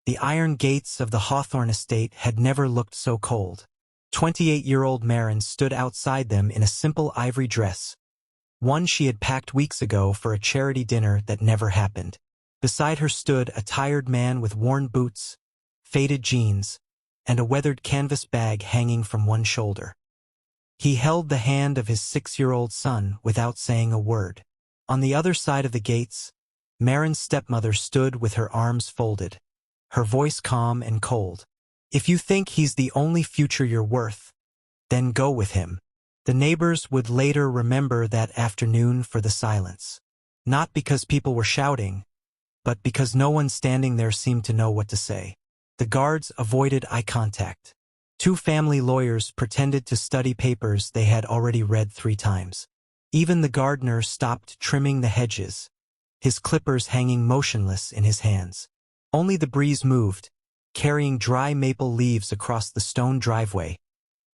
The iron gates of the Hawthorne estate had never looked so cold. 28-year-old Marin stood outside them in a simple ivory dress, one she had packed weeks ago for a charity dinner that never happened. Beside her stood a tired man with worn boots, faded jeans, and a weathered canvas bag hanging from one shoulder. He held the hand of his 6-year-old son without saying a word. On the other side of the gates, Marin's stepmother stood with her arms folded, her voice calm and cold. "If you think he's the only future you're worth, then go with him." The neighbors would later remember that afternoon for the silence. Not because people were shouting, but because no one standing there seemed to know what to say. The guards avoided eye contact. 2 family lawyers pretended to study papers they had already read 3 times. Even the gardener stopped trimming the hedges, his clippers hanging motionless in his hands. Only the breeze moved, carrying dry maple leaves across the stone driveway,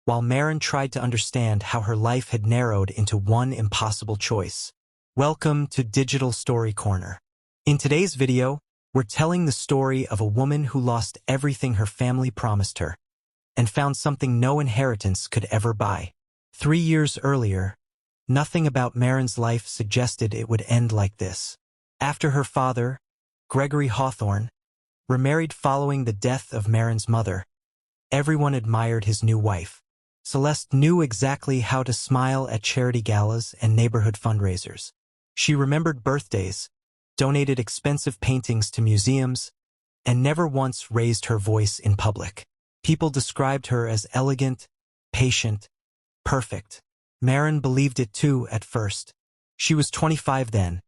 while Marin tried to understand how her life had narrowed into one impossible choice. Welcome to Digital Story Corner. In today's video, we're telling the story of a woman who lost everything her family promised her and found something no inheritance could ever buy. 3 years earlier, nothing about Marin's life suggested it would end like this. After her father, Gregory Hawthorne, remarried following the death of Marin's mother, everyone admired his new wife. Celeste knew exactly how to smile at charity galas and neighborhood fundraisers. She remembered birthdays, donated expensive paintings to museums, and never once raised her voice in public. People described her as elegant, patient, perfect. Marin believed it too at first. She was 25 then,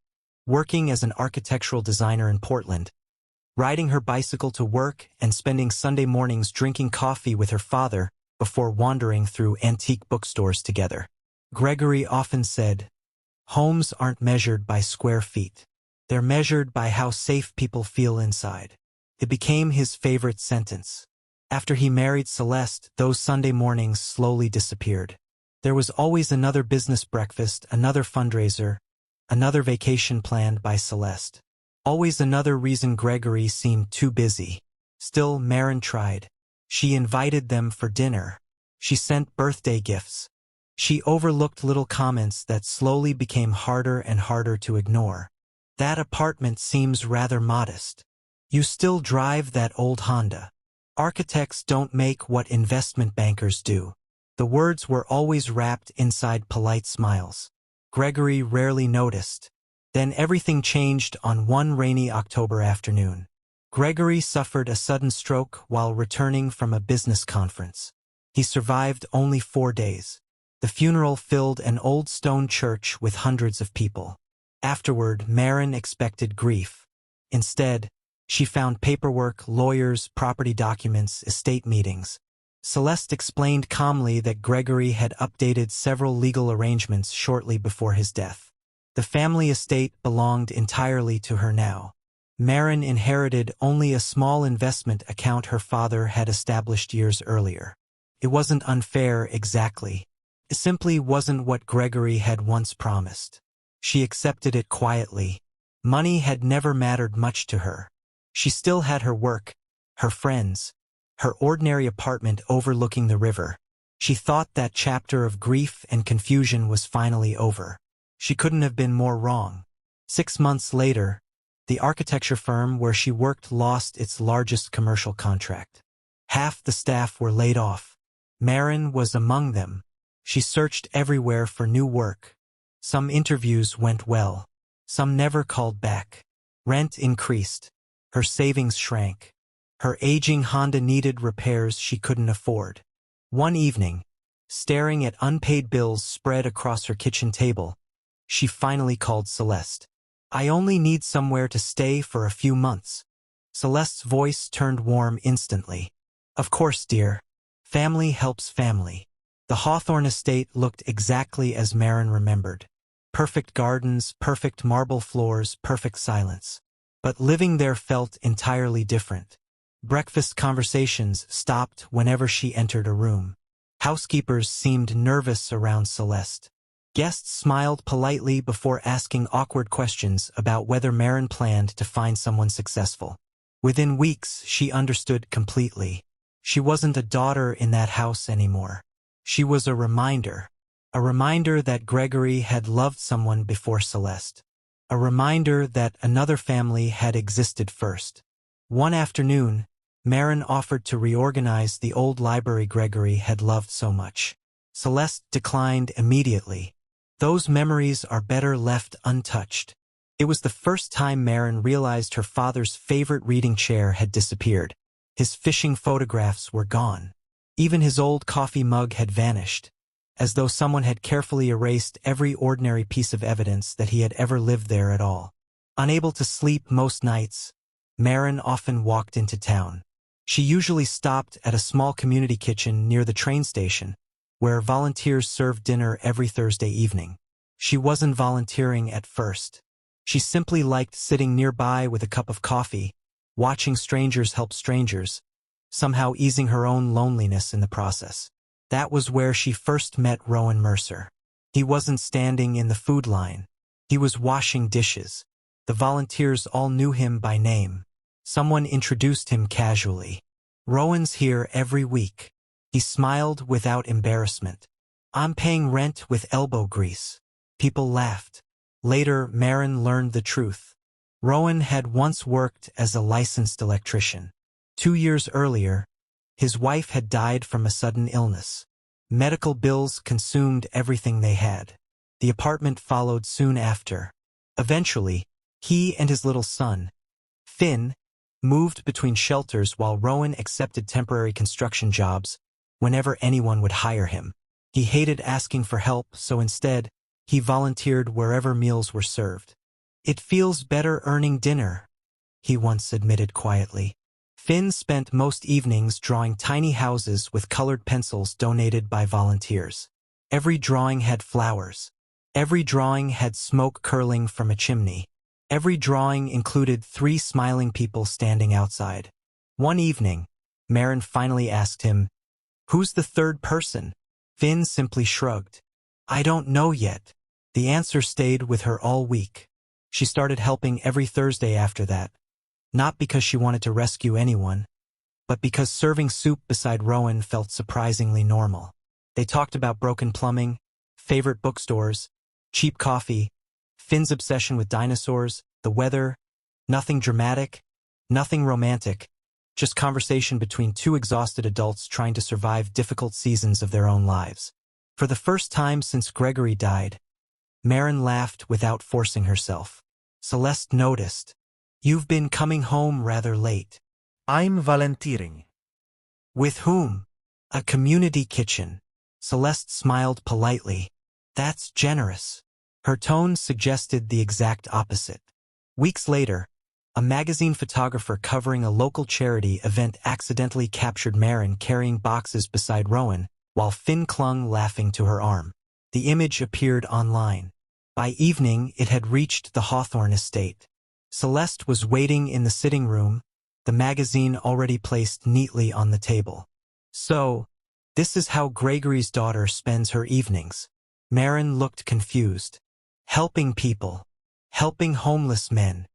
working as an architectural designer in Portland, riding her bicycle to work and spending Sunday mornings drinking coffee with her father before wandering through antique bookstores together. Gregory often said, "Homes aren't measured by square feet. They're measured by how safe people feel inside." It became his favorite sentence. After he married Celeste, those Sunday mornings slowly disappeared. There was always another business breakfast, another fundraiser, another vacation planned by Celeste. Always another reason Gregory seemed too busy. Still, Marin tried. She invited them for dinner. She sent birthday gifts. She overlooked little comments that slowly became harder and harder to ignore. "That apartment seems rather modest. You still drive that old Honda. Architects don't make what investment bankers do." The words were always wrapped inside polite smiles. Gregory rarely noticed. Then everything changed on one rainy October afternoon. Gregory suffered a sudden stroke while returning from a business conference. He survived only 4 days. The funeral filled an old stone church with hundreds of people. Afterward, Marin expected grief. Instead, she found paperwork, lawyers, property documents, estate meetings. Celeste explained calmly that Gregory had updated several legal arrangements shortly before his death. The family estate belonged entirely to her now. Marin inherited only a small investment account her father had established years earlier. It wasn't unfair exactly. It simply wasn't what Gregory had once promised. She accepted it quietly. Money had never mattered much to her. She still had her work, her friends, her ordinary apartment overlooking the river. She thought that chapter of grief and confusion was finally over. She couldn't have been more wrong. 6 months later, the architecture firm where she worked lost its largest commercial contract. Half the staff were laid off. Marin was among them. She searched everywhere for new work. Some interviews went well. Some never called back. Rent increased. Her savings shrank. Her aging Honda needed repairs she couldn't afford. One evening, staring at unpaid bills spread across her kitchen table, she finally called Celeste. "I only need somewhere to stay for a few months." Celeste's voice turned warm instantly. "Of course, dear. Family helps family." The Hawthorne estate looked exactly as Marin remembered. Perfect gardens, perfect marble floors, perfect silence. But living there felt entirely different. Breakfast conversations stopped whenever she entered a room. Housekeepers seemed nervous around Celeste. Guests smiled politely before asking awkward questions about whether Marin planned to find someone successful. Within weeks, she understood completely. She wasn't a daughter in that house anymore. She was a reminder that Gregory had loved someone before Celeste. A reminder that another family had existed first. One afternoon, Marin offered to reorganize the old library Gregory had loved so much. Celeste declined immediately. Those memories are better left untouched. It was the first time Marin realized her father's favorite reading chair had disappeared. His fishing photographs were gone. Even his old coffee mug had vanished, as though someone had carefully erased every ordinary piece of evidence that he had ever lived there at all. Unable to sleep most nights, Marin often walked into town. She usually stopped at a small community kitchen near the train station, where volunteers served dinner every Thursday evening. She wasn't volunteering at first. She simply liked sitting nearby with a cup of coffee, watching strangers help strangers, somehow easing her own loneliness in the process. That was where she first met Rowan Mercer. He wasn't standing in the food line. He was washing dishes. The volunteers all knew him by name. Someone introduced him casually. "Rowan's here every week." He smiled without embarrassment. "I'm paying rent with elbow grease." People laughed. Later, Marin learned the truth. Rowan had once worked as a licensed electrician. 2 years earlier, his wife had died from a sudden illness. Medical bills consumed everything they had. The apartment followed soon after. Eventually, he and his little son, Finn, moved between shelters while Rowan accepted temporary construction jobs whenever anyone would hire him. He hated asking for help, so instead, he volunteered wherever meals were served. "It feels better earning dinner," he once admitted quietly. Finn spent most evenings drawing tiny houses with colored pencils donated by volunteers. Every drawing had flowers. Every drawing had smoke curling from a chimney. Every drawing included 3 smiling people standing outside. One evening, Marin finally asked him, "Who's the third person?" Finn simply shrugged. "I don't know yet." The answer stayed with her all week. She started helping every Thursday after that. Not because she wanted to rescue anyone, but because serving soup beside Rowan felt surprisingly normal. They talked about broken plumbing, favorite bookstores, cheap coffee, Finn's obsession with dinosaurs, the weather. Nothing dramatic, nothing romantic, just conversation between 2 exhausted adults trying to survive difficult seasons of their own lives. For the first time since Gregory died, Marin laughed without forcing herself. Celeste noticed. "You've been coming home rather late." "I'm volunteering." "With whom?" "A community kitchen." Celeste smiled politely. "That's generous." Her tone suggested the exact opposite. Weeks later, a magazine photographer covering a local charity event accidentally captured Marin carrying boxes beside Rowan, while Finn clung laughing to her arm. The image appeared online. By evening, it had reached the Hawthorne estate. Celeste was waiting in the sitting room, the magazine already placed neatly on the table. "So, this is how Gregory's daughter spends her evenings." Marin looked confused. "Helping people. Helping homeless men.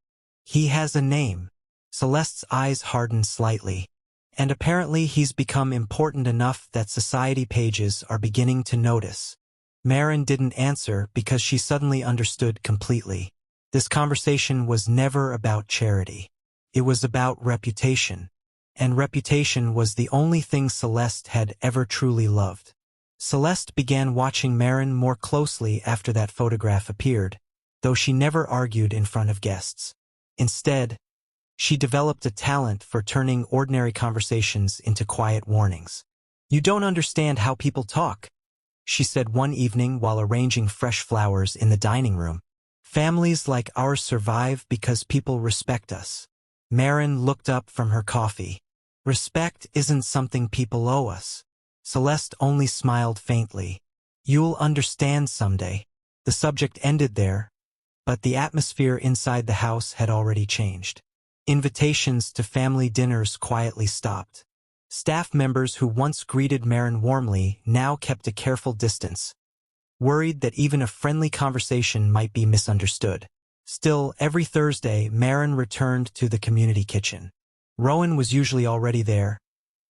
He has a name." Celeste's eyes hardened slightly. "And apparently he's become important enough that society pages are beginning to notice." Marin didn't answer because she suddenly understood completely. This conversation was never about charity. It was about reputation. And reputation was the only thing Celeste had ever truly loved. Celeste began watching Marin more closely after that photograph appeared, though she never argued in front of guests. Instead, she developed a talent for turning ordinary conversations into quiet warnings. "You don't understand how people talk," she said one evening while arranging fresh flowers in the dining room. "Families like ours survive because people respect us." Marin looked up from her coffee. "Respect isn't something people owe us." Celeste only smiled faintly. "You'll understand someday." The subject ended there, but the atmosphere inside the house had already changed. Invitations to family dinners quietly stopped. Staff members who once greeted Marin warmly now kept a careful distance, worried that even a friendly conversation might be misunderstood. Still, every Thursday, Marin returned to the community kitchen. Rowan was usually already there,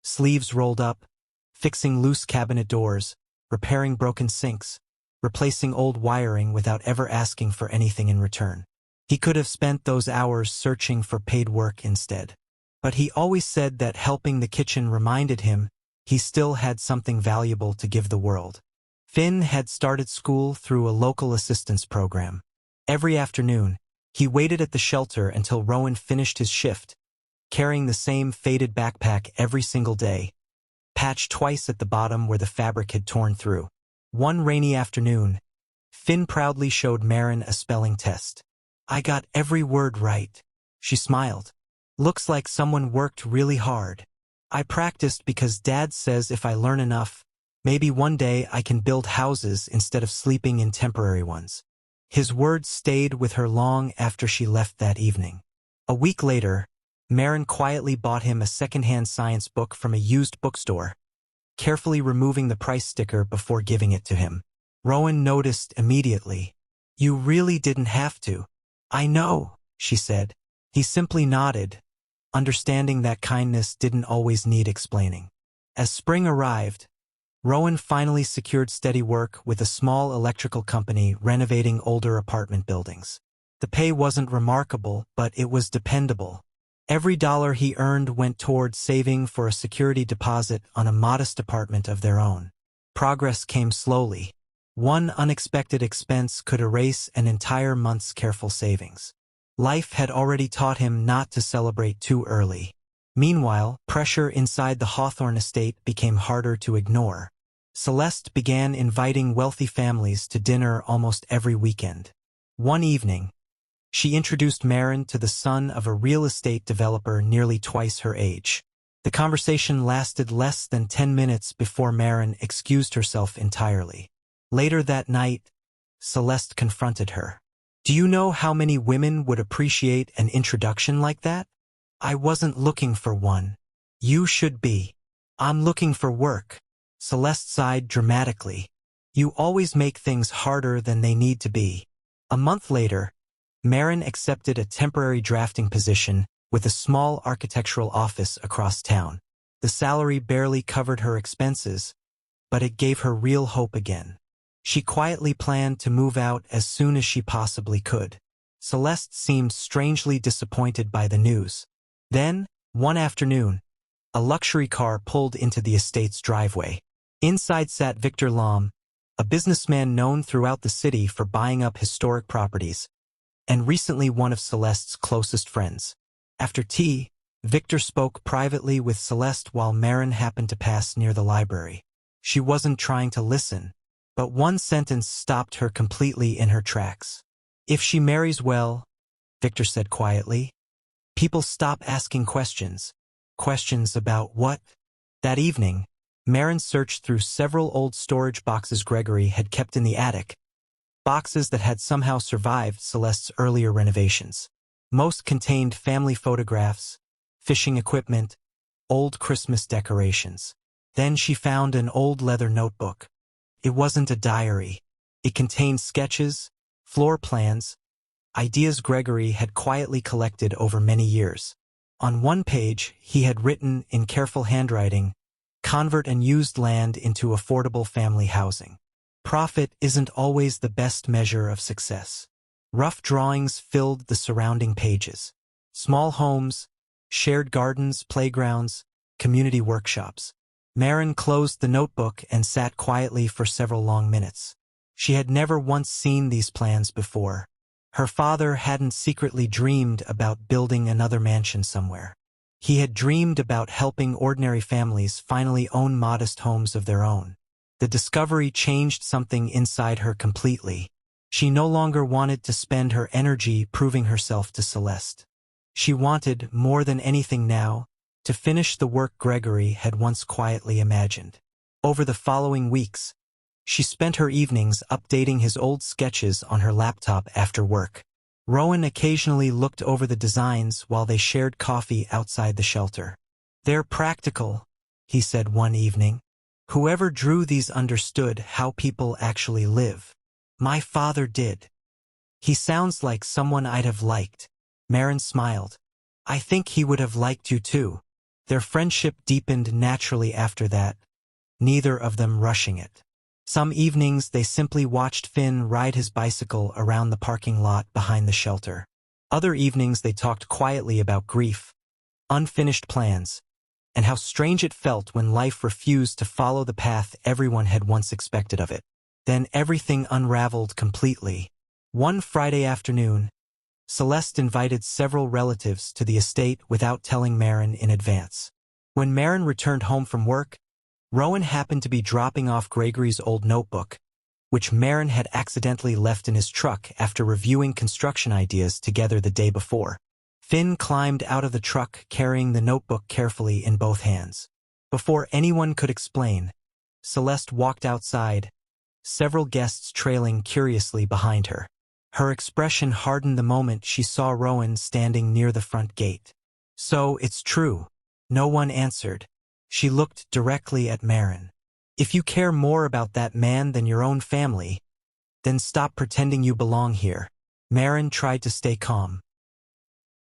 sleeves rolled up, fixing loose cabinet doors, repairing broken sinks, replacing old wiring without ever asking for anything in return. He could have spent those hours searching for paid work instead. But he always said that helping the kitchen reminded him he still had something valuable to give the world. Finn had started school through a local assistance program. Every afternoon, he waited at the shelter until Rowan finished his shift, carrying the same faded backpack every single day, patched twice at the bottom where the fabric had torn through. One rainy afternoon, Finn proudly showed Marin a spelling test. "I got every word right," she smiled. "Looks like someone worked really hard. I practiced because Dad says if I learn enough, maybe one day I can build houses instead of sleeping in temporary ones." His words stayed with her long after she left that evening. A week later, Marin quietly bought him a second-hand science book from a used bookstore, carefully removing the price sticker before giving it to him. Rowan noticed immediately. "You really didn't have to." "I know," she said. He simply nodded, understanding that kindness didn't always need explaining. As spring arrived, Rowan finally secured steady work with a small electrical company renovating older apartment buildings. The pay wasn't remarkable, but it was dependable. Every dollar he earned went toward saving for a security deposit on a modest apartment of their own. Progress came slowly. One unexpected expense could erase an entire month's careful savings. Life had already taught him not to celebrate too early. Meanwhile, pressure inside the Hawthorne estate became harder to ignore. Celeste began inviting wealthy families to dinner almost every weekend. One evening, she introduced Marin to the son of a real estate developer nearly twice her age. The conversation lasted less than 10 minutes before Marin excused herself entirely. Later that night, Celeste confronted her. "Do you know how many women would appreciate an introduction like that? I wasn't looking for one. You should be." "I'm looking for work." Celeste sighed dramatically. "You always make things harder than they need to be." A month later, Marin accepted a temporary drafting position with a small architectural office across town. The salary barely covered her expenses, but it gave her real hope again. She quietly planned to move out as soon as she possibly could. Celeste seemed strangely disappointed by the news. Then, one afternoon, a luxury car pulled into the estate's driveway. Inside sat Victor Lam, a businessman known throughout the city for buying up historic properties, and recently one of Celeste's closest friends. After tea, Victor spoke privately with Celeste while Marin happened to pass near the library. She wasn't trying to listen, but one sentence stopped her completely in her tracks. "If she marries well," Victor said quietly, "people stop asking questions." Questions about what? That evening, Marin searched through several old storage boxes Gregory had kept in the attic, boxes that had somehow survived Celeste's earlier renovations. Most contained family photographs, fishing equipment, old Christmas decorations. Then she found an old leather notebook. It wasn't a diary. It contained sketches, floor plans, ideas Gregory had quietly collected over many years. On one page, he had written in careful handwriting, "Convert unused land into affordable family housing. Profit isn't always the best measure of success." Rough drawings filled the surrounding pages. Small homes, shared gardens, playgrounds, community workshops. Marin closed the notebook and sat quietly for several long minutes. She had never once seen these plans before. Her father hadn't secretly dreamed about building another mansion somewhere. He had dreamed about helping ordinary families finally own modest homes of their own. The discovery changed something inside her completely. She no longer wanted to spend her energy proving herself to Celeste. She wanted, more than anything now, to finish the work Gregory had once quietly imagined. Over the following weeks, she spent her evenings updating his old sketches on her laptop after work. Rowan occasionally looked over the designs while they shared coffee outside the shelter. "They're practical," he said one evening. "Whoever drew these understood how people actually live. My father did. He sounds like someone I'd have liked." Marin smiled. I think he would have liked you too. Their friendship deepened naturally after that, neither of them rushing it. Some evenings they simply watched Finn ride his bicycle around the parking lot behind the shelter. Other evenings they talked quietly about grief, unfinished plans, and how strange it felt when life refused to follow the path everyone had once expected of it. Then everything unraveled completely. One Friday afternoon, Celeste invited several relatives to the estate without telling Marin in advance. When Marin returned home from work, Rowan happened to be dropping off Gregory's old notebook, which Marin had accidentally left in his truck after reviewing construction ideas together the day before. Finn climbed out of the truck carrying the notebook carefully in both hands. Before anyone could explain, Celeste walked outside, several guests trailing curiously behind her. Her expression hardened the moment she saw Rowan standing near the front gate. "So, it's true." No one answered. She looked directly at Marin. "If you care more about that man than your own family, then stop pretending you belong here." Marin tried to stay calm.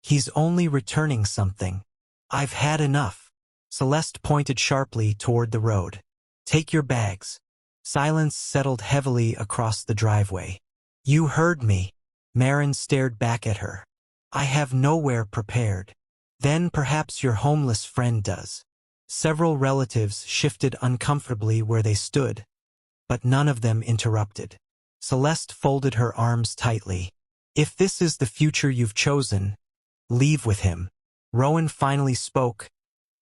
"He's only returning something. I've had enough." Celeste pointed sharply toward the road. "Take your bags." Silence settled heavily across the driveway. "You heard me." Marin stared back at her. "I have nowhere prepared." "Then perhaps your homeless friend does." Several relatives shifted uncomfortably where they stood, but none of them interrupted. Celeste folded her arms tightly. "If this is the future you've chosen, leave with him." Rowan finally spoke,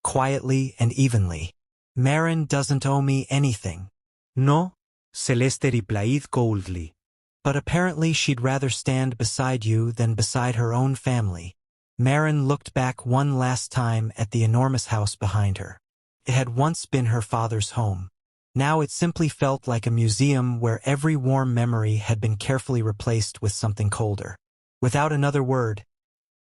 quietly and evenly. "Marin doesn't owe me anything." No, Celeste replied coldly. "But apparently she'd rather stand beside you than beside her own family." Marin looked back one last time at the enormous house behind her. It had once been her father's home. Now it simply felt like a museum where every warm memory had been carefully replaced with something colder. Without another word,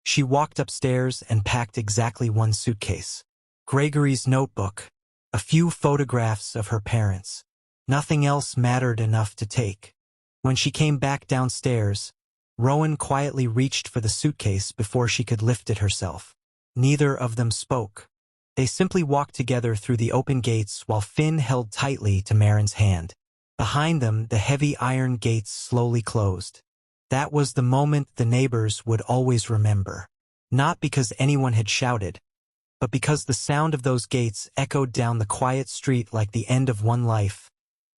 she walked upstairs and packed exactly one suitcase. Gregory's notebook, a few photographs of her parents. Nothing else mattered enough to take. When she came back downstairs, Rowan quietly reached for the suitcase before she could lift it herself. Neither of them spoke. They simply walked together through the open gates while Finn held tightly to Marin's hand. Behind them, the heavy iron gates slowly closed. That was the moment the neighbors would always remember. Not because anyone had shouted, but because the sound of those gates echoed down the quiet street like the end of one life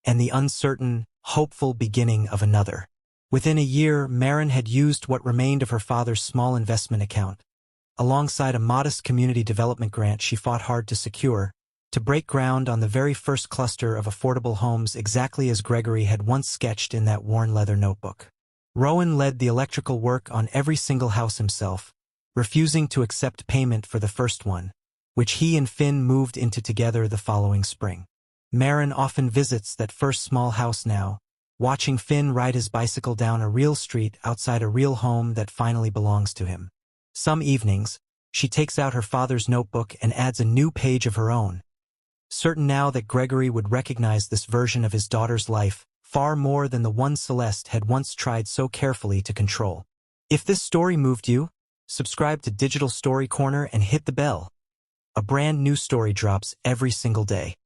and the uncertain, hopeful beginning of another. Within a year, Marin had used what remained of her father's small investment account, alongside a modest community development grant she fought hard to secure, to break ground on the very first cluster of affordable homes exactly as Gregory had once sketched in that worn leather notebook. Rowan led the electrical work on every single house himself, refusing to accept payment for the first one, which he and Finn moved into together the following spring. Marin often visits that first small house now, watching Finn ride his bicycle down a real street outside a real home that finally belongs to him. Some evenings, she takes out her father's notebook and adds a new page of her own, certain now that Gregory would recognize this version of his daughter's life far more than the one Celeste had once tried so carefully to control. If this story moved you, subscribe to Digital Story Corner and hit the bell. A brand new story drops every single day.